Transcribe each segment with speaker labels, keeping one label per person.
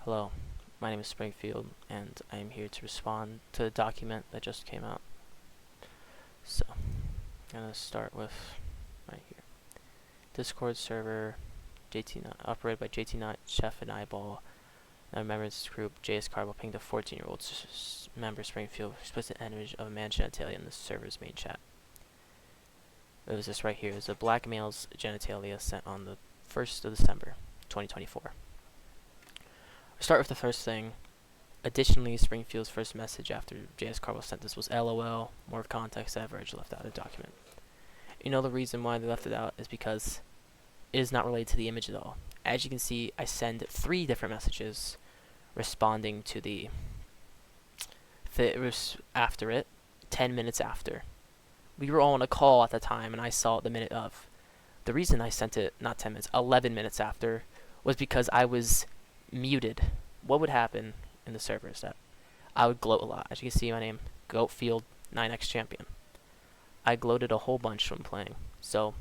Speaker 1: Hello, my name is Springfield, and I am here to respond to the document that just came out. So, I'm going to start with right here. Discord server, JT Knight, operated by JT Knight, Chef, and Eyeball. And a member of this group, JS Carbo, pinged a 14-year-old member Springfield, explicit image of a man's genitalia in the server's main chat. It was this right here. It was a black male's genitalia sent on the 1st of December, 2024. Start with the first thing. Additionally, Springfield's first message after JS Carbo sent this was LOL. More context that Verge left out of the document. You know the reason why they left it out is because it is not related to the image at all. As you can see, I send 3 different messages responding to the after it, 10 minutes after. We were all on a call at the time, and I saw it the minute of. The reason I sent it, not 10 minutes, 11 minutes after, was because I was muted. What would happen in the server is that I would gloat a lot. As you can see, my name, Goatfield 9x Champion. I gloated a whole bunch when playing. So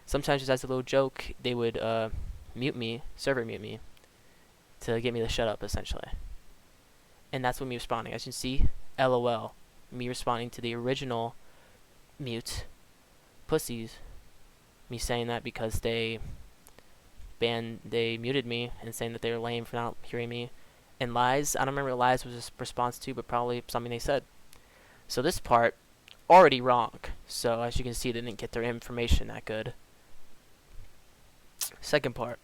Speaker 1: sometimes just as a little joke, they would mute me, server mute me, to get me to shut up, essentially. And that's what me responding. As you can see, LOL. Me responding to the original mute pussies. Me saying that because they muted me and saying that they were lame for not hearing me. And lies, I don't remember what lies was a response to, but probably something they said. So this part, already wrong. So as you can see, they didn't get their information that good. Second part,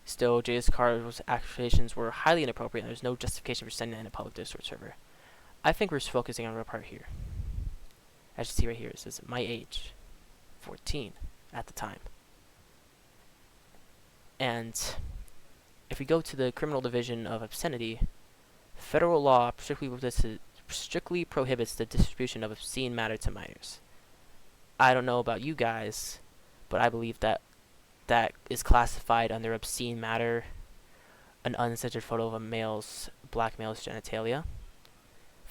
Speaker 1: still, JS Carbo's accusations were highly inappropriate, and there's no justification for sending it in a public Discord server. I think we're just focusing on the part here. As you see right here, it says my age, 14 at the time. And if we go to the criminal division of obscenity, federal law strictly prohibits the distribution of obscene matter to minors. I don't know about you guys, but I believe that that is classified under obscene matter, an uncensored photo of a black male's genitalia,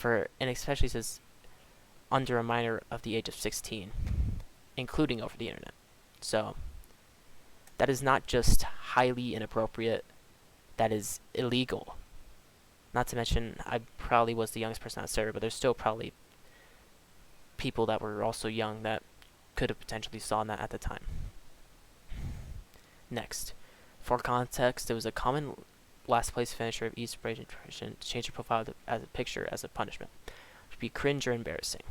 Speaker 1: and especially says under a minor of the age of 16, including over the internet. So that is not just highly inappropriate, that is illegal. Not to mention, I probably was the youngest person on the server, but there's still probably people that were also young that could have potentially saw that at the time. Next, for context, it was a common last place finisher of each version to change your profile as a picture as a punishment, which would be cringe or embarrassing.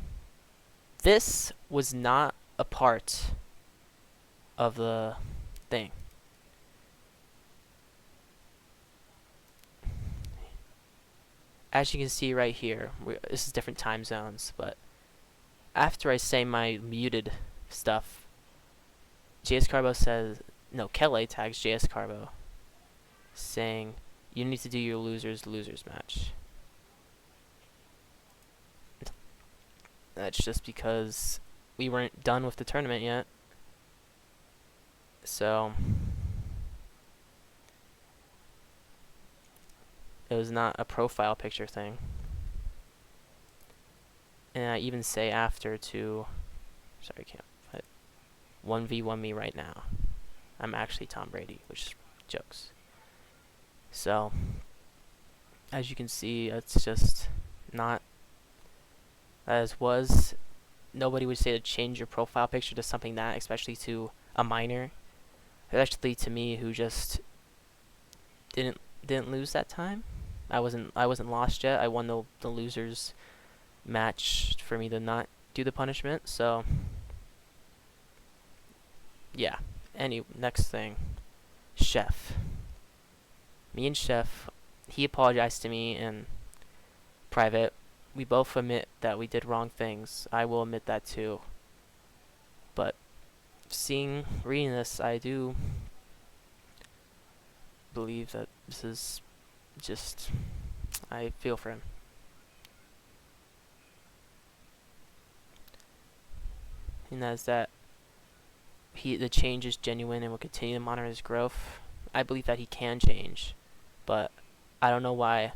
Speaker 1: This was not a part of the thing. As you can see right here, this is different time zones, but after I say my muted stuff, JS Carbo says, no, Kele tags JS Carbo saying, you need to do your losers match. That's just because we weren't done with the tournament yet. So it was not a profile picture thing. And I even say after to, sorry, I can't, but 1v1 me right now. I'm actually Tom Brady, which is jokes. So, as you can see, it's just not as was. Nobody would say to change your profile picture to something that, especially to a minor, especially to me who just didn't lose that time. I wasn't lost yet. I won the losers match for me to not do the punishment. So yeah. Next thing, Chef. Me and Chef, he apologized to me in private. We both admit that we did wrong things. I will admit that too. But reading this, I do believe that this is just, I feel for him. And that's that the change is genuine and will continue to monitor his growth. I believe that he can change, but I don't know why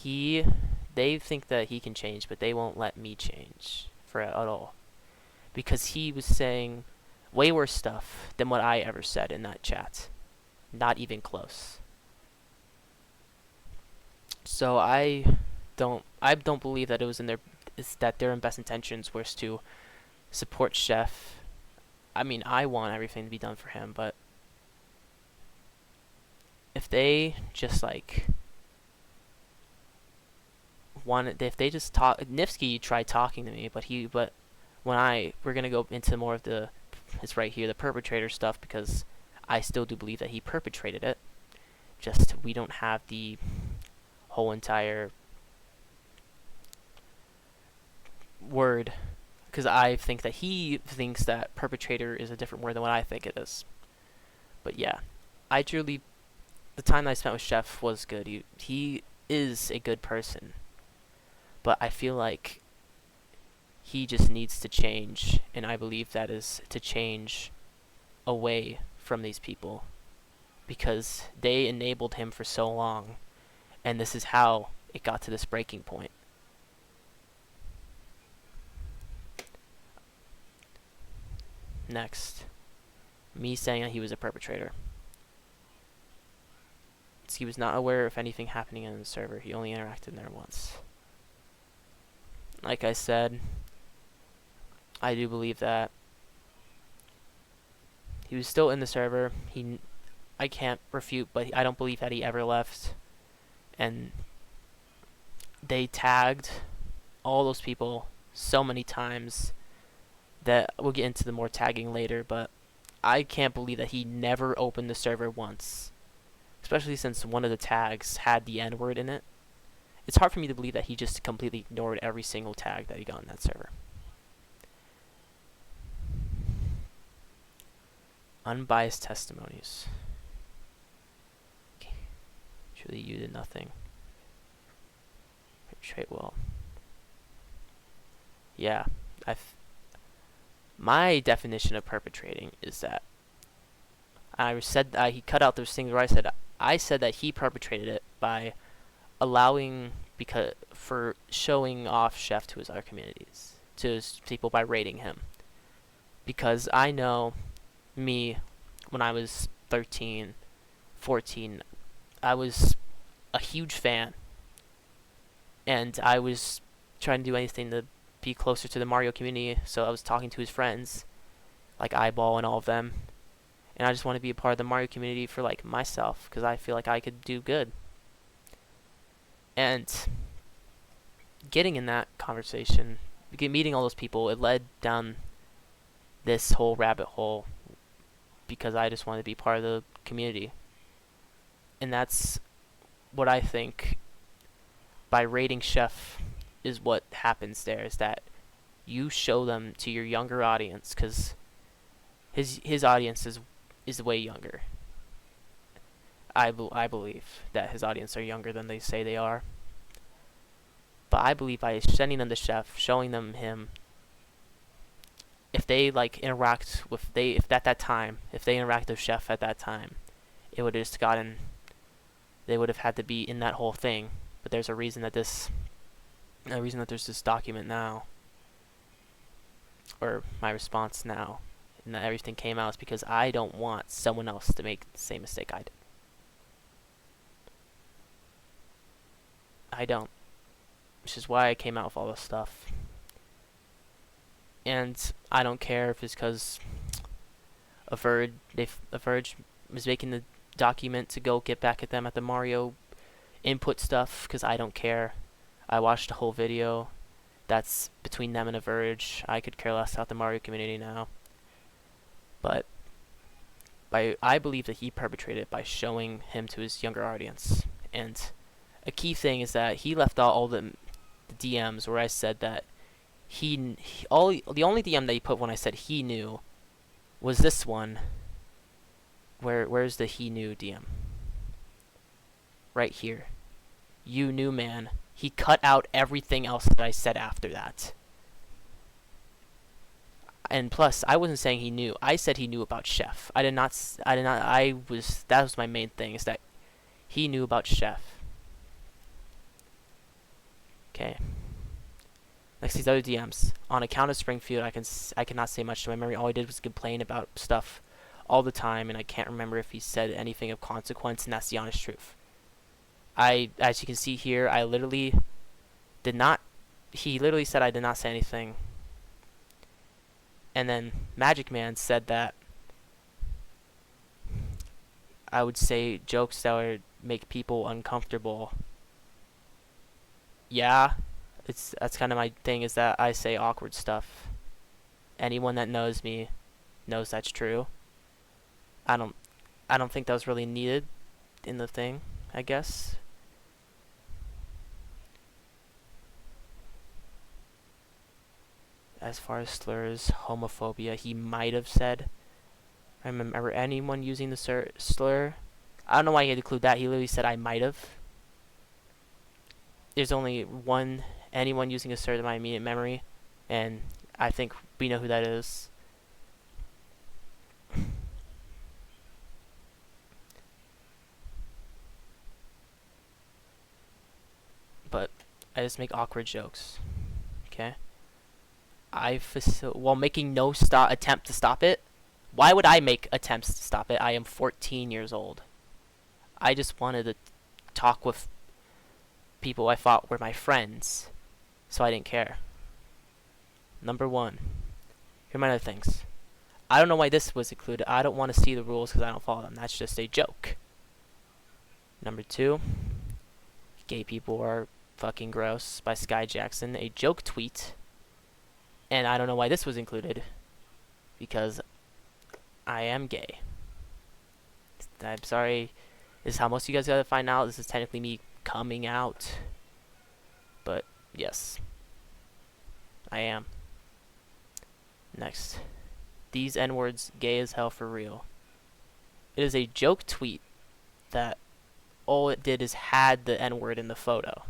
Speaker 1: they think that he can change, but they won't let me change at all, because he was saying way worse stuff than what I ever said in that chat. Not even close. So I don't believe that it was in their is that their best intentions was to support Chef. I mean, I want everything to be done for him, but if they just like wanted, if they just talk, Nifsky tried talking to me, but when we're gonna go into more of it's right here, the perpetrator stuff, because I still do believe that he perpetrated it. Just we don't have the whole entire word, because I think that he thinks that perpetrator is a different word than what I think it is. But yeah, I truly, the time that I spent with Chef was good. He is a good person, but I feel like he just needs to change, and I believe that is to change away from these people, because they enabled him for so long, and this is how it got to this breaking point. Next, me saying that he was a perpetrator. He was not aware of anything happening in the server. He only interacted in there once. Like I said, I do believe that he was still in the server. I can't refute, but I don't believe that he ever left. And they tagged all those people so many times that we'll get into the more tagging later, but I can't believe that he never opened the server once, especially since one of the tags had the N-word in it. It's hard for me to believe that he just completely ignored every single tag that he got in that server. Unbiased testimonies. Okay. Truly, you did nothing. Perpetrate well. Yeah, my definition of perpetrating is that he cut out those things where I said that he perpetrated it by for showing off Chef to his other communities, to his people, by rating him. Because I know me, when I was 13, 14, I was a huge fan, and I was trying to do anything to be closer to the Mario community, so I was talking to his friends, like Eyeball and all of them, and I just want to be a part of the Mario community for like myself, because I feel like I could do good. And getting in that conversation, meeting all those people, it led down this whole rabbit hole, because I just wanted to be part of the community. And that's what I think by rating Chef is what happens there, is that you show them to your younger audience, because his audience is way younger. I believe that his audience are younger than they say they are. But I believe by sending them to Chef, showing them him, if they like interact with if they interact with Chef at that time, it would have just gotten, they would have had to be in that whole thing. But there's a reason that there's this document now, or my response now, and that everything came out, is because I don't want someone else to make the same mistake I did. I don't. Which is why I came out with all this stuff. And I don't care if it's because Verge was making the document to go get back at them at the Mario input stuff, because I don't care. I watched the whole video. That's between them and Verge. I could care less about the Mario community now. But I believe that he perpetrated it by showing him to his younger audience. And a key thing is that he left out all the DMs where I said that the only DM that he put when I said he knew was this one. Where's the he knew DM? Right here. You knew, man. He cut out everything else that I said after that. And plus, I wasn't saying he knew. I said he knew about Chef. That was my main thing, is that he knew about Chef. Okay. Next, these other DMs. On account of Springfield, I cannot say much to my memory. All he did was complain about stuff all the time, and I can't remember if he said anything of consequence, and that's the honest truth. as you can see here, I literally did not, he literally said I did not say anything. And then Magic Man said that I would say jokes that would make people uncomfortable. Yeah, that's kind of my thing, is that I say awkward stuff. Anyone that knows me knows that's true. I don't I don't think that was really needed in the thing, I guess. As far as slurs, homophobia, he might have said. I remember anyone using the slur. I don't know why he had to include that. He literally said I might have. There's only anyone using a slur in my immediate memory, and I think we know who that is. But I just make awkward jokes. Okay? While making no attempt to stop it. Why would I make attempts to stop it? I am 14 years old. I just wanted to talk with people I thought were my friends, so I didn't care. Number 1. Here are my other things. I don't know why this was included. I don't want to see the rules because I don't follow them. That's just a joke. Number 2. Gay people are fucking gross by Sky Jackson. A joke tweet. And I don't know why this was included. Because I am gay. I'm sorry. This is how most of you guys gotta find out. This is technically me coming out. But, yes. I am. Next. These N-words gay as hell for real. It is a joke tweet that all it did is had the N-word in the photo.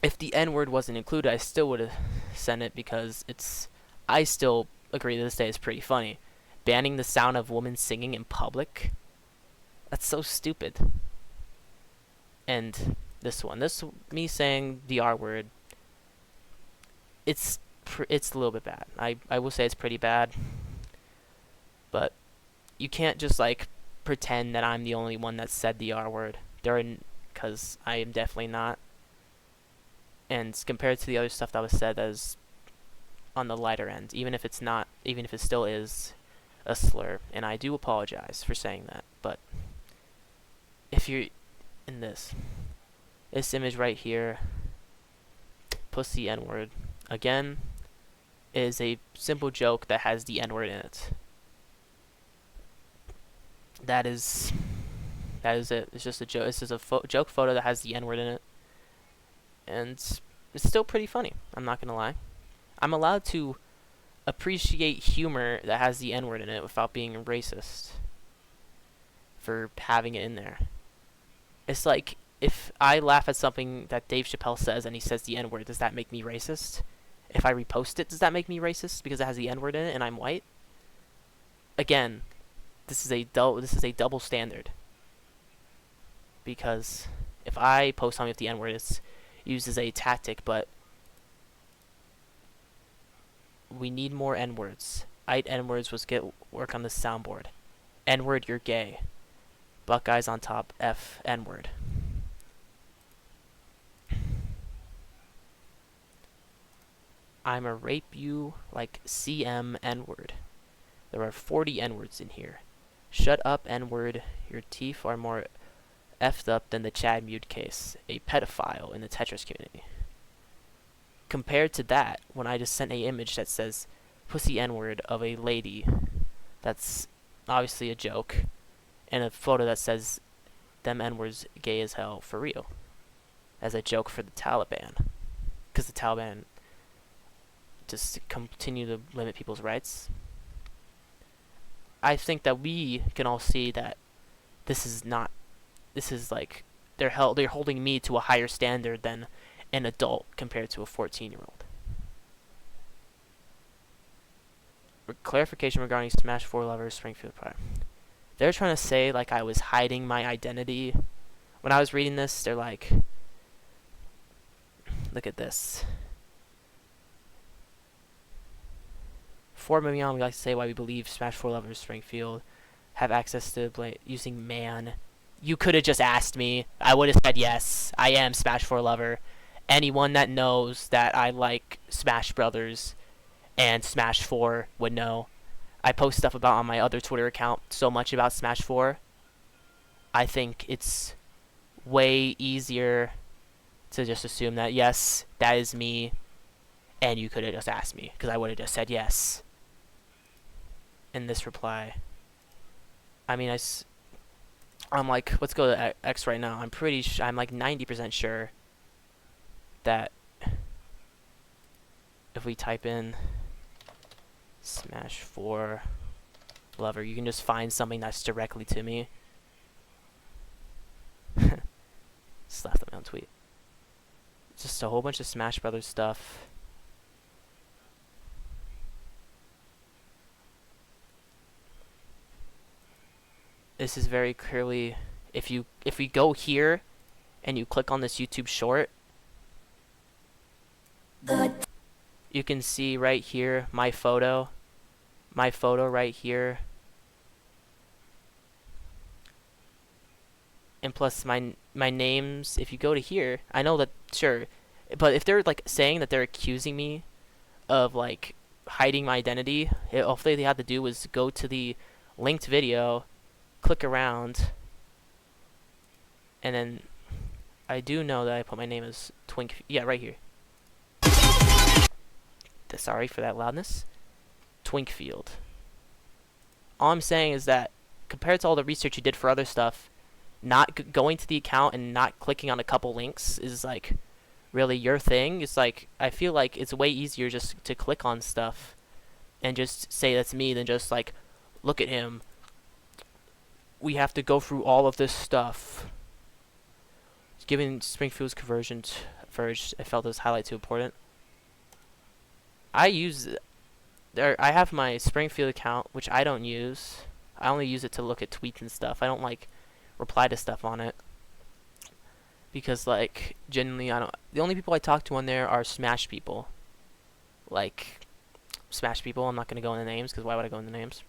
Speaker 1: If the N-word wasn't included, I still would have sent it because I still agree to this day it's pretty funny. Banning the sound of women singing in public? That's so stupid. And this me saying the R word, it's a little bit bad. I will say it's pretty bad. But you can't just like pretend that I'm the only one that said the R word. Because I am definitely not. And compared to the other stuff that was said, that is on the lighter end, even if it still is a slur, and I do apologize for saying that. But if you're in this image right here, pussy N-word, again, is a simple joke that has the N-word in it. That is it. It's just a joke. This is a joke photo that has the N-word in it. And it's still pretty funny. I'm not going to lie. I'm allowed to appreciate humor that has the N-word in it without being racist for having it in there. It's like, if I laugh at something that Dave Chappelle says and he says the N-word, does that make me racist? If I repost it, does that make me racist because it has the N-word in it and I'm white? Again, this is a double standard. Because if I post something with the N-word, it's used as a tactic, but we need more N-words. N-words was work on the soundboard. N-word, you're gay. Buckeyes on top, F, N-word. I'ma rape you like CM N-word. There are 40 N-words in here. Shut up, N-word. Your teeth are more effed up than the Chad Mute case, a pedophile in the Tetris community. Compared to that, when I just sent a image that says pussy N-word of a lady, that's obviously a joke, and a photo that says them N-words gay as hell for real, as a joke for the Taliban, because the Taliban just continue to limit people's rights. I think that we can all see that this is like they're holding me to a higher standard than an adult compared to a 14-year-old. Clarification regarding Smash 4 lovers Springfield Pride. They're trying to say like I was hiding my identity. When I was reading this, they're like, look at this. For Mimiam, we like to say why we believe Smash 4 lovers Springfield have access to using man. You could have just asked me. I would have said yes. I am Smash 4 lover. Anyone that knows that I like Smash Brothers and Smash 4 would know. I post stuff about on my other Twitter account so much about Smash 4. I think it's way easier to just assume that, yes, that is me, and you could have just asked me, because I would have just said yes. In this reply, I mean, I'm like, let's go to X right now. I'm like 90% sure that if we type in Smash 4 lover, you can just find something that's directly to me. Slap them on tweet. Just a whole bunch of Smash Brothers stuff. This is very clearly, if we go here and you click on this YouTube short, you can see right here my photo right here, and plus my names. If you go to here, I know that, sure, but if they're like saying that they're accusing me of like hiding my identity, all they had to do was go to the linked video, click around, and then I do know that I put my name as Twink. Yeah, right here. Sorry for that loudness. Twinkfield. All I'm saying is that compared to all the research you did for other stuff, not going to the account and not clicking on a couple links is like really your thing. It's like, I feel like it's way easier just to click on stuff and just say that's me than just like, look at him. We have to go through all of this stuff. Given Springfield's conversion Verge, I felt this highlight too important. I have my Springfield account, which I don't use. I only use it to look at tweets and stuff. I don't like reply to stuff on it because, like, genuinely, the only people I talk to on there are Smash people. Like, Smash people. I'm not gonna go into names because why would I go into names?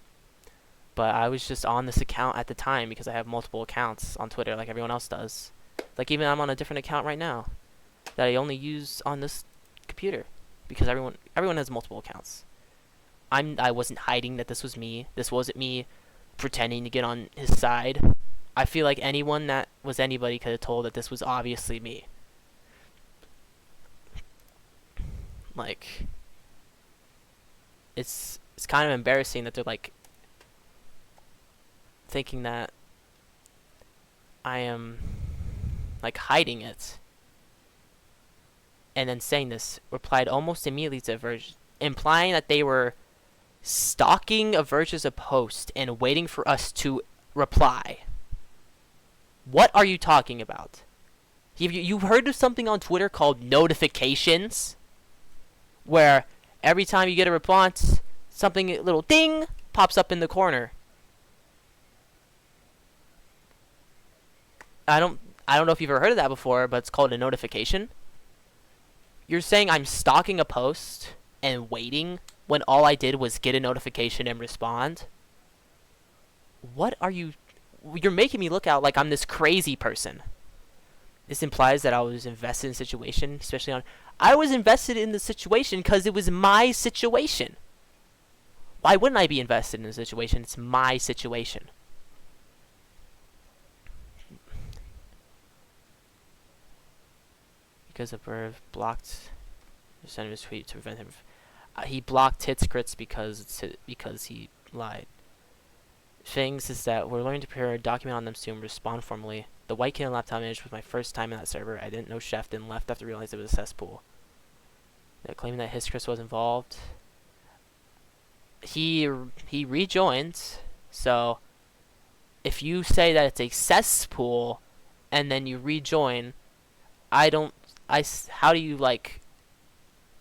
Speaker 1: But I was just on this account at the time because I have multiple accounts on Twitter, like everyone else does. Like, even I'm on a different account right now that I only use on this computer because everyone has multiple accounts. I wasn't hiding that this was me. This wasn't me pretending to get on his side. I feel like anyone that was anybody could have told that this was obviously me. Like, it's kind of embarrassing that they're like thinking that I am like hiding it, and then saying this replied almost immediately to Verge, implying that they were stalking a Verge's post and waiting for us to reply. What are you talking about? You've heard of something on Twitter called notifications, where every time you get a response, something, a little ding, pops up in the corner. I don't know if you've ever heard of that before, but it's called a notification. You're saying I'm stalking a post and waiting when all I did was get a notification and respond? What are you... You're making me look out like I'm this crazy person. This implies that I was invested in the situation, especially on... I was invested in the situation because it was my situation. Why wouldn't I be invested in the situation? It's my situation. Because of Burr blocked the sender his tweet to prevent him. He blocked Hitscrits because he lied. Things is that we're learning to prepare a document on them soon. Respond formally. The White Kid and Laptop Manager was my first time in that server. I didn't know Chef, then left after realizing it was a cesspool. They're claiming that Hitscrits was involved. He rejoined. So if you say that it's a cesspool and then you rejoin, how do you like,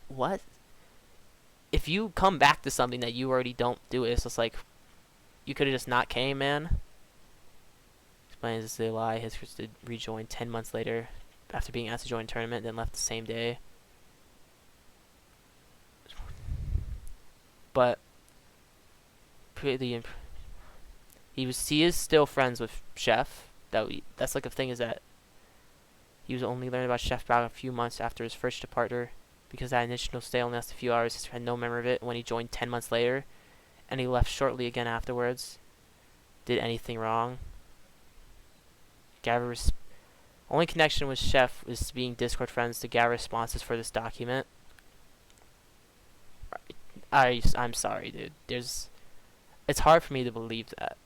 Speaker 1: what? If you come back to something that you already don't do it, it's just like, you could have just not came, man. Explains this a lie. His did rejoin 10 months later after being asked to join a tournament, then left the same day. But he He is still friends with Chef. That's like the thing, is that he was only learning about Chef about a few months after his first departure, because that initial stay only lasted a few hours. He had no memory of it when he joined 10 months later, and he left shortly again afterwards. Did anything wrong? Gather only connection with Chef is being Discord friends to gather responses for this document. I'm sorry, dude. It's hard for me to believe that.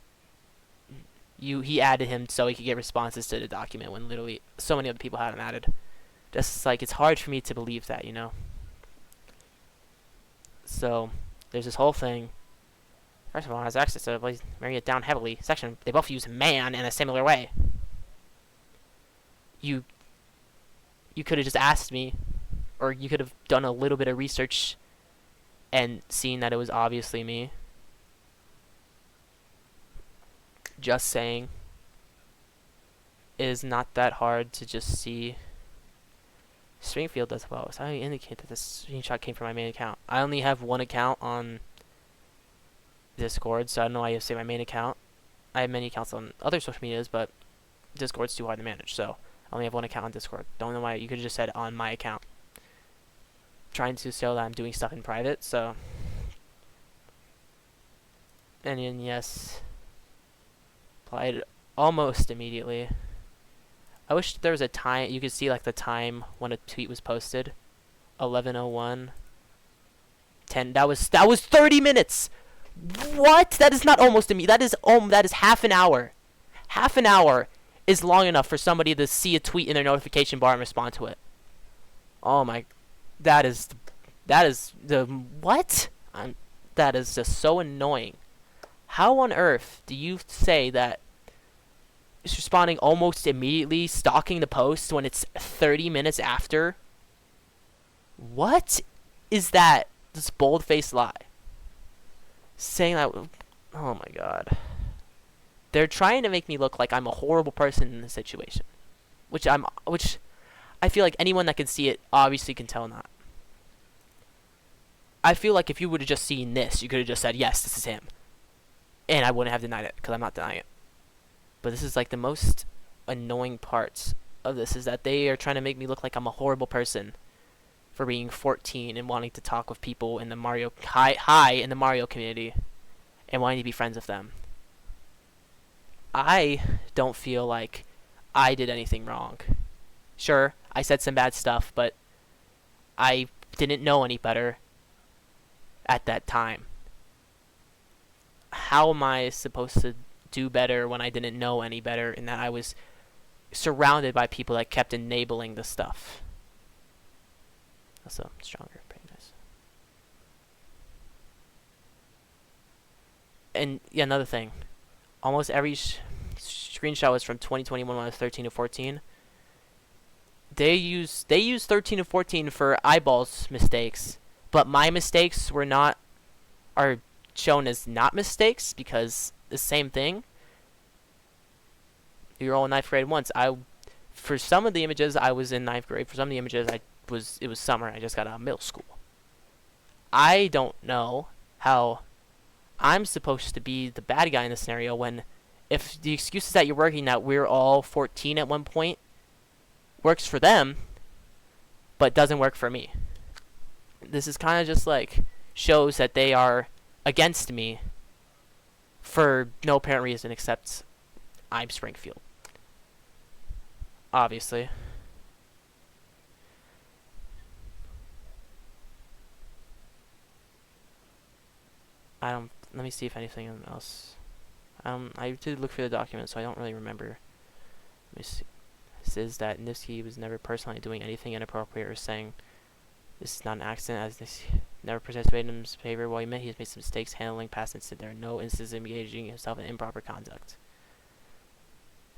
Speaker 1: He added him so he could get responses to the document when literally so many other people had him added. Just like, it's hard for me to believe that, you know? So, there's this whole thing. First of all, has access to marry it down heavily section. They both use man in a similar way. You could have just asked me, or you could have done a little bit of research and seen that it was obviously me. Just saying. It is not that hard to just see. Springfield does well, so I indicate that this screenshot came from my main account. I only have one account on Discord, so I don't know why you say my main account. I have many accounts on other social medias, but Discord's too hard to manage, so I only have one account on Discord. Don't know why. You could have just said on my account. Trying to show that I'm doing stuff in private, so. And then, yes. Applied almost immediately. I wish there was a time, you could see like the time when a tweet was posted. 11:01. 10. That was 30 minutes. What? That is not almost immediate. That is half an hour. Half an hour is long enough for somebody to see a tweet in their notification bar and respond to it. Oh my, that is the what? That is just so annoying. How on earth do you say that it's responding almost immediately, stalking the post when it's 30 minutes after? What is that? This bold-faced lie. Saying that, oh my god. They're trying to make me look like I'm a horrible person in this situation. Which I feel like anyone that can see it obviously can tell not. I feel like if you would have just seen this, you could have just said, yes, this is him. And I wouldn't have denied it, because I'm not denying it. But this is like the most annoying parts of this, is that they are trying to make me look like I'm a horrible person for being 14 and wanting to talk with people in the Mario in the Mario community and wanting to be friends with them. I don't feel like I did anything wrong. Sure, I said some bad stuff, but I didn't know any better at that time. How am I supposed to do better when I didn't know any better, and that I was surrounded by people that kept enabling the stuff? That's a stronger, pretty nice. And yeah, another thing, almost every screenshot was from 2021 when I was 13 to 14. They use 13 to 14 for eyeballs mistakes, but my mistakes are shown as not mistakes, because the same thing. You're all in 9th grade once. For some of the images I was in 9th grade. For some of the images it was summer. I just got out of middle school. I don't know how I'm supposed to be the bad guy in this scenario when, if the excuses that you're working that we're all 14 at one point works for them, but doesn't work for me. This is kind of just like shows that they are against me for no apparent reason except I'm Springfield. Obviously. Let me see if anything else. I did look for the document, so I don't really remember. Let me see. It says that Nifsky was never personally doing anything inappropriate or saying this is not an accident, as this never participated in his behavior while he met. He has made some mistakes handling past incidents. There are no instances of engaging himself in improper conduct.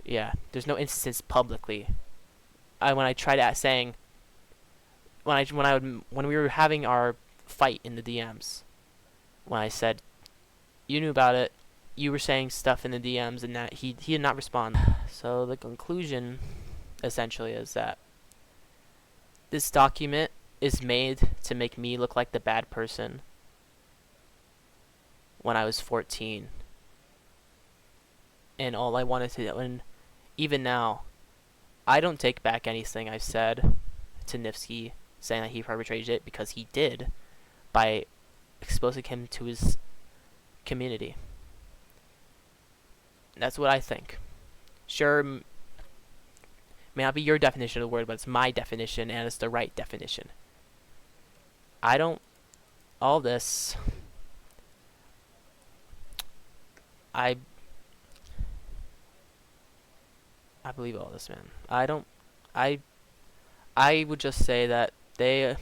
Speaker 1: Yeah, there's no instances publicly. When I tried saying when we were having our fight in the DMs, when I said you knew about it, you were saying stuff in the DMs, and that he did not respond. So the conclusion essentially is that this document is made to make me look like the bad person when I was 14. And all I wanted to do, and even now, I don't take back anything I said to Nifsky saying that he perpetrated it, because he did by exposing him to his community. That's what I think. Sure, may not be your definition of the word, but it's my definition, and it's the right definition. I don't... All this... I believe all this, man. I would just say that they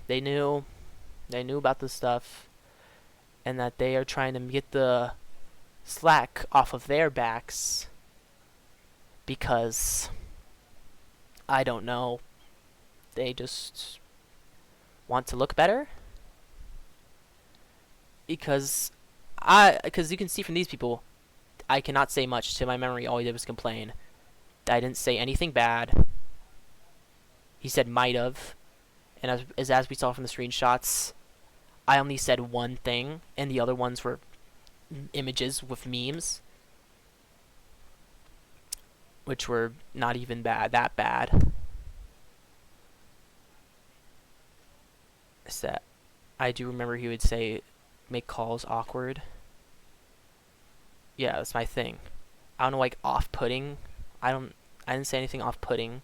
Speaker 1: knew about this stuff, and that they are trying to get the slack off of their backs because, I don't know, they just want to look better. Because you can see from these people, I cannot say much. To my memory, all he did was complain. I didn't say anything bad. He said might have, and as we saw from the screenshots, I only said one thing, and the other ones were images with memes, which were not even that bad. So, I do remember he would say, make calls awkward. Yeah, that's my thing. I don't know, like, off-putting. I didn't say anything off-putting.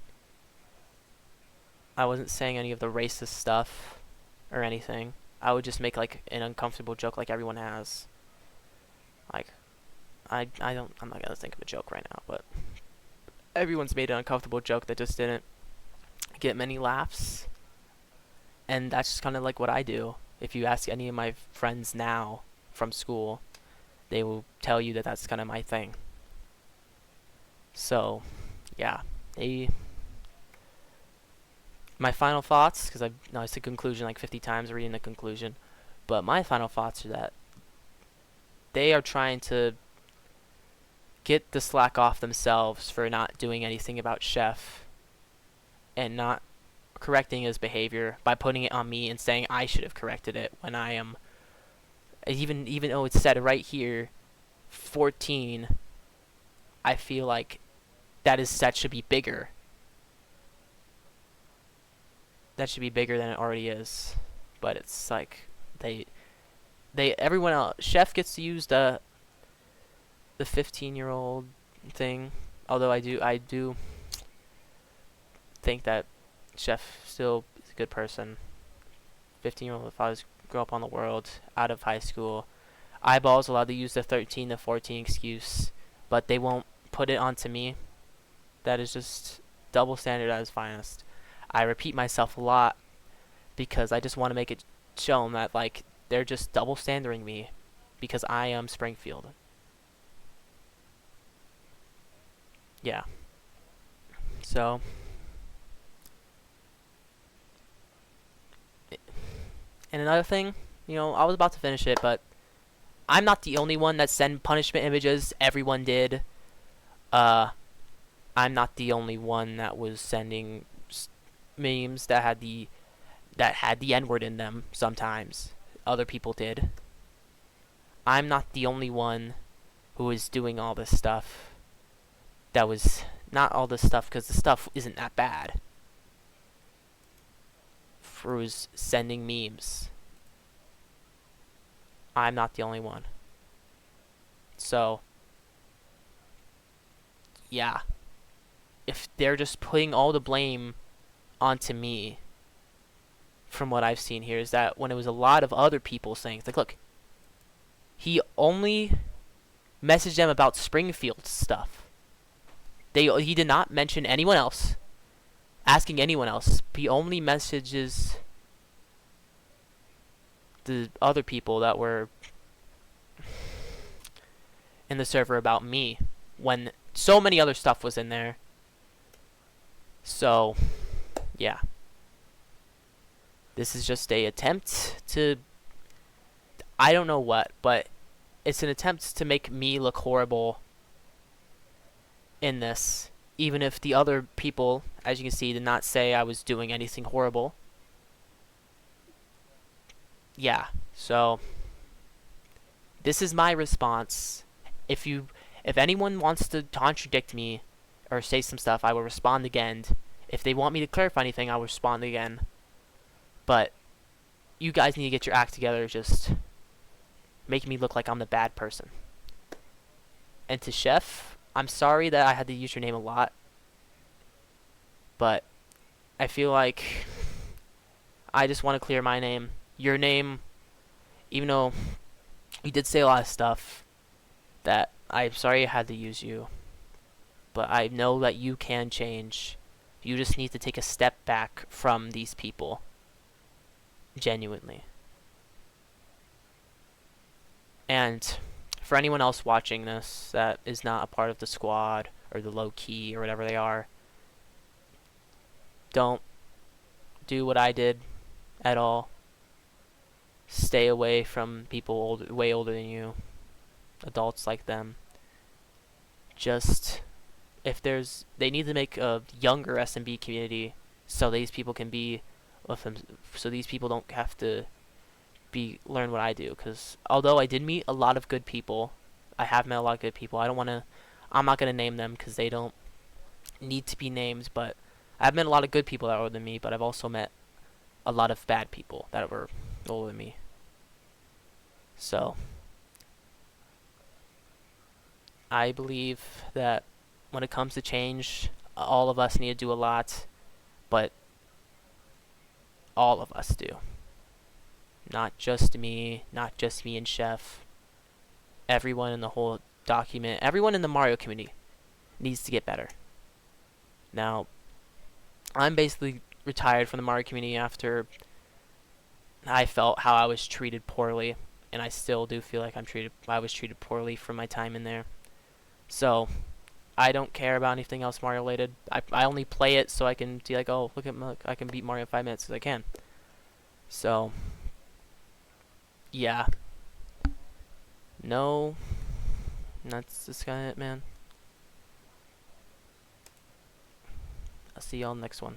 Speaker 1: I wasn't saying any of the racist stuff or anything. I would just make, like, an uncomfortable joke like everyone has. Like, I'm not gonna think of a joke right now, but everyone's made an uncomfortable joke that just didn't get many laughs. And that's just kind of like what I do. If you ask any of my friends now from school, they will tell you that that's kind of my thing. So, yeah. My final thoughts, because I said conclusion like 50 times reading the conclusion, but my final thoughts are that they are trying to get the slack off themselves for not doing anything about Chef and not correcting his behavior by putting it on me and saying I should have corrected it when I am, even though it's said right here 14, I feel like that should be bigger. That should be bigger than it already is. But it's like everyone else, Chef gets to use the 15-year-old thing, although I do think that Chef still is a good person. 15-year-old fathers grow up on the world, out of high school. Eyeball's allowed to use the 13 to 14 excuse, but they won't put it onto me. That is just double standard at its finest. I repeat myself a lot because I just want to make it shown that, like, they're just double standarding me because I am Springfield. Yeah. So, and another thing, I was about to finish it, but I'm not the only one that sent punishment images. Everyone did. I'm not the only one that was sending memes that had the N-word in them sometimes. Other people did. I'm not the only one who was doing all this stuff. That was not all this stuff, because the stuff isn't that bad. Was sending memes. I'm not the only one. So, yeah. If they're just putting all the blame onto me, from what I've seen here, is that when it was a lot of other people saying, it's like, look, he only messaged them about Springfield stuff. He did not mention anyone else, asking anyone else. He only messages the other people that were in the server about me, when so many other stuff was in there. So, yeah. This is just a attempt to, I don't know what, but it's an attempt to make me look horrible in this, even if the other people, as you can see, did not say I was doing anything horrible. Yeah, so this is my response. If If anyone wants to contradict me or say some stuff, I will respond again. If they want me to clarify anything, I will respond again. But you guys need to get your act together, just making me look like I'm the bad person. And to Chef, I'm sorry that I had to use your name a lot, but I feel like I just want to clear my name. Your name, even though you did say a lot of stuff, that I'm sorry I had to use you, but I know that you can change. You just need to take a step back from these people. Genuinely. And for anyone else watching this that is not a part of the squad or the low key or whatever they are, don't do what I did at all. Stay away from people way older than you, adults like them. Just, they need to make a younger SMB community so these people can be with them, so these people don't have to learn what I do. Because although I did meet a lot of good people, I have met a lot of good people. I'm not gonna name them because they don't need to be named. But I've met a lot of good people that are older than me. But I've also met a lot of bad people that were older than me. So I believe that when it comes to change, all of us need to do a lot, but all of us do. Not just me and Chef. Everyone in the whole document, everyone in the Mario community needs to get better. Now, I'm basically retired from the Mario community after I felt how I was treated poorly, and I still do feel like I was treated poorly for my time in there. So, I don't care about anything else Mario related. I only play it so I can be like, oh, I can beat Mario in 5 minutes as I can. So, yeah. No, that's just kind of it, man. I'll see y'all next one.